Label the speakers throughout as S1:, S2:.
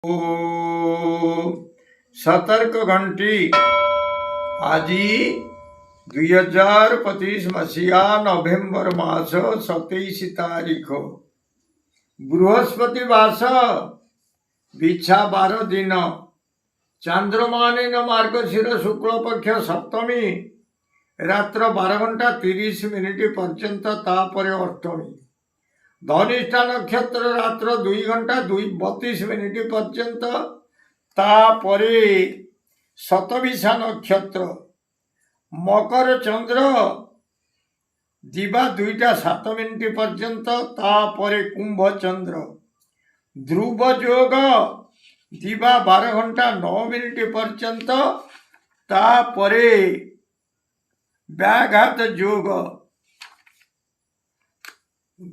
S1: ଓ ସତର୍କ ଘଣ୍ଟି ଆଜି 2025 ମସିହା ନଭେମ୍ବର ମାସ 27 ତାରିଖ ବୃହସ୍ପତି ମାସ ବିଛା 12 ଦିନ ଚାନ୍ଦ୍ରମାନିନ ମାର୍ଗଶିର ଶୁକ୍ଳପକ୍ଷ ସପ୍ତମୀ ରାତ୍ର 12:30 ପର୍ଯ୍ୟନ୍ତ, ତାପରେ ଅଷ୍ଟମୀ। ଧନିଷ୍ଠା ନକ୍ଷତ୍ର ରାତ୍ର 2:32 ପର୍ଯ୍ୟନ୍ତ, ତାପରେ ଶତଭିଷା ନକ୍ଷତ୍ର। ମକର ଚନ୍ଦ୍ର ଦିବା 2:07 ପର୍ଯ୍ୟନ୍ତ, ତାପରେ କୁମ୍ଭ ଚନ୍ଦ୍ର। ଧ୍ରୁବ ଯୋଗ ଦିବା 12:09 ପର୍ଯ୍ୟନ୍ତ, ତାପରେ ବ୍ୟାଘାତ ଯୋଗ।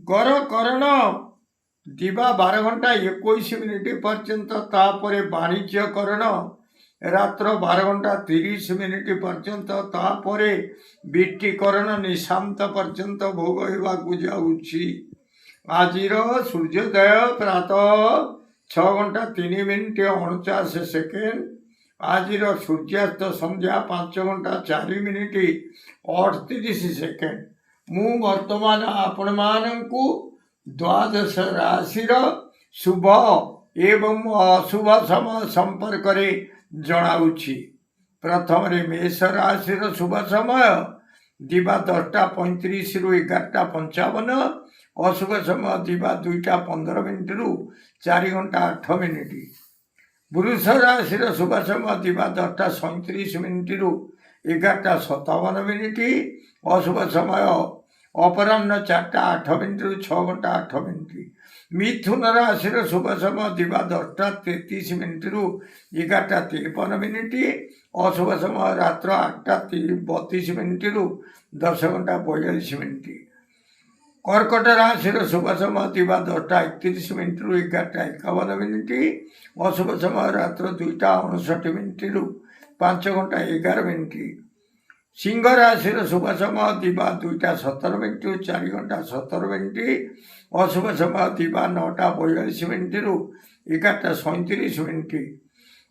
S1: ଗର କରଣ ଦିବା 12:21 ପର୍ଯ୍ୟନ୍ତ, ତାପରେ ବାଣିଜ୍ୟ କରଣ ରାତ୍ର 12:30 ପର୍ଯ୍ୟନ୍ତ, ତାପରେ ବିଷ୍ଟିକରଣ ନିଶାନ୍ତ ପର୍ଯ୍ୟନ୍ତ ଭୋଗ ହେବାକୁ ଯାଉଛି। ଆଜିର ସୂର୍ଯ୍ୟୋଦୟ ପ୍ରାତଃ 6:03:49। ଆଜିର ସୂର୍ଯ୍ୟାସ୍ତ ସନ୍ଧ୍ୟା 5:04:38। ମୁଁ ବର୍ତ୍ତମାନ ଆପଣମାନଙ୍କୁ ଦ୍ୱାଦଶ ରାଶିର ଶୁଭ ଏବଂ ଅଶୁଭ ସମୟ ସମ୍ପର୍କରେ ଜଣାଉଛି। ପ୍ରଥମରେ ମେଷ ରାଶିର ଶୁଭ ସମୟ ଦିବା 10:35 ରୁ 11:55, ଅଶୁଭ ସମୟ ଦିବା 2:15 ରୁ 4:08। ବୃଷ ରାଶିର ଶୁଭ ସମୟ ଦିବା 10:37 ରୁ 11:57, ଅଶୁଭ ସମୟ ଅପରାହ୍ନ 4:08 ରୁ 6:08। ମିଥୁନ ରାଶିର ଶୁଭ ସମୟ ଦିବା 10:33 ରୁ 11:53, ଅଶୁଭ ସମୟ ରାତ୍ର 8:32 ରୁ 10:42। କର୍କଟ ରାଶିର ଶୁଭ ସମୟ ଦିବା 10:31 ରୁ 11:51, ଅଶୁଭ ସମୟ ରାତ୍ର 2:59 ରୁ 5:11। ସିଂହ ରାଶିର ଶୁଭ ସମୟ ଦିବା 2:17 ରୁ 4:17, ଅଶୁଭ ସମୟ ଦିବା 9:42 ରୁ 11:37।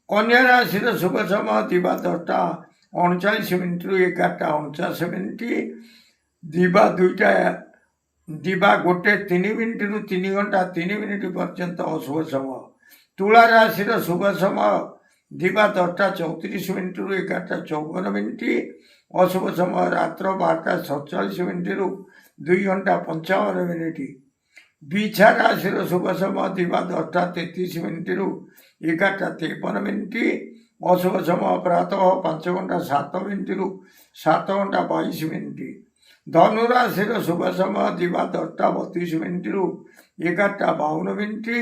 S1: କନ୍ୟା ରାଶିର ଶୁଭ ସମୟ ଦିବା 10:39 ରୁ 11:49, ଦିବା 1:03 ରୁ 3:03 ପର୍ଯ୍ୟନ୍ତ ଅଶୁଭ ସମୟ। ତୁଳା ରାଶିର ଶୁଭ ସମୟ ଦିବା 10:34 ରୁ 11:54, ଅଶୁଭ ସମୟ ରାତ୍ର 12:47 ରୁ 2:55। ବିଛା ରାଶିର ଶୁଭ ସମୟ ଦିବା 10:33 ରୁ 11:53, ଅଶୁଭ ସମୟ ପ୍ରାତଃ 5:07 ରୁ 7:22। ଧନୁ ରାଶିର ଶୁଭ ସମୟ ଦିବା 10:32 ରୁ 11:52,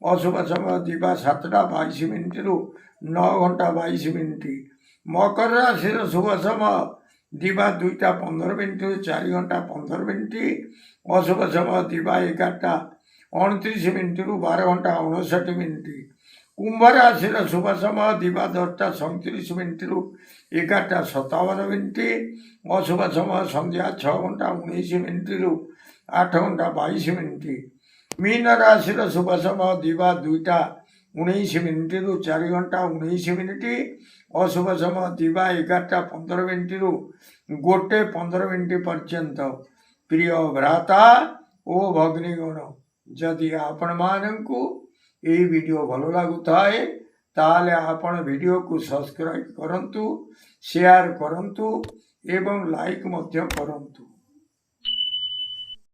S1: ଅଶୁଭ ସମୟ ଦିବା 7:22 ରୁ 9:22। ମକର ରାଶିର ଶୁଭ ସମୟ ଦିବା 2:15 ରୁ 4:15, ଅଶୁଭ ସମୟ ଦିବା 11:29 ରୁ 12:59। କୁମ୍ଭ ରାଶିର ଶୁଭ ସମୟ ଦିବା 10:37 ରୁ 11:57, ଅଶୁଭ ସମୟ ସନ୍ଧ୍ୟା 6:19 ରୁ 8:22। ମୀନ ରାଶିର ଶୁଭ ସମୟ ଦିବା 2:19 ରୁ 4:19, ଅଶୁଭ ସମୟ ଦିବା 11:15 ରୁ 1:15 ପର୍ଯ୍ୟନ୍ତ। ପ୍ରିୟ ଭ୍ରାତା ଓ ଭଗ୍ନୀଗଣ, ଯଦି ଆପଣମାନଙ୍କୁ ଏହି ଭିଡ଼ିଓ ଭଲ ଲାଗୁଥାଏ ତାହେଲେ ଆପଣ ଭିଡ଼ିଓକୁ ସବସ୍କ୍ରାଇବ୍ କରନ୍ତୁ, ସେୟାର କରନ୍ତୁ ଏବଂ ଲାଇକ୍ ମଧ୍ୟ କରନ୍ତୁ।